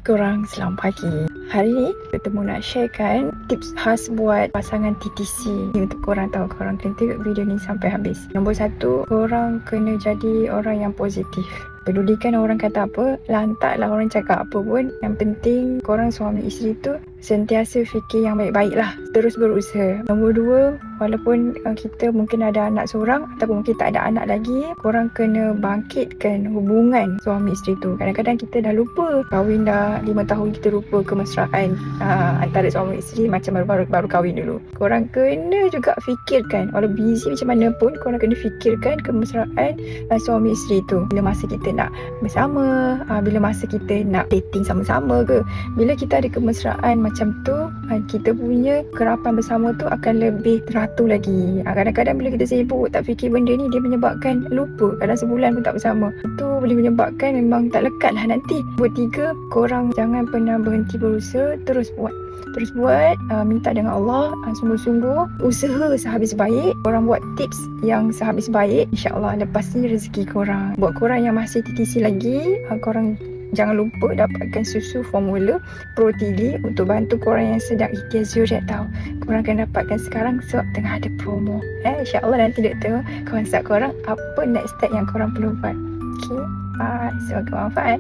korang, selamat pagi. Hari ni bertemu nak sharekan tips khas buat pasangan TTC. Untuk korang tahu, korang kena tengok video ni sampai habis. Nombor 1, korang kena jadi orang yang positif. Pedulikan orang kata apa, lantaklah orang cakap apa pun. Yang penting korang suami isteri tu sentiasa fikir yang baik-baik lah. Terus berusaha. Nombor 2, walaupun kita mungkin ada anak seorang ataupun mungkin tak ada anak lagi, korang kena bangkitkan hubungan suami isteri tu. Kadang-kadang kita dah lupa. Kahwin dah 5 tahun, kita lupa kemesraan antara suami isteri macam baru kahwin dulu. Korang kena juga fikirkan, walau busy macam mana pun, korang kena fikirkan kemesraan suami isteri tu. Bila masa kita nak bersama, bila masa kita nak dating sama-sama ke, bila kita ada kemesraan macam tu, kita punya kerapan bersama tu akan lebih teratur lagi. Kadang-kadang bila kita sibuk tak fikir benda ni, dia menyebabkan lupa. Kadang sebulan pun tak bersama. Itu boleh menyebabkan memang tak lekat lah nanti. Nombor 3, korang jangan pernah berhenti berusaha. Terus buat, minta dengan Allah, sungguh-sungguh usaha sehabis baik. Korang buat tips yang sehabis baik, InsyaAllah lepas ni rezeki korang. Buat korang yang masih TTC lagi, korang jangan lupa dapatkan susu formula Pro-Tili untuk bantu korang yang sedang ikhtiar zuriat tau. Korang akan dapatkan sekarang sebab tengah ada promo. InsyaAllah nanti doktor konsult korang apa next step yang korang perlu buat. Okay, bye. Semoga bermanfaat.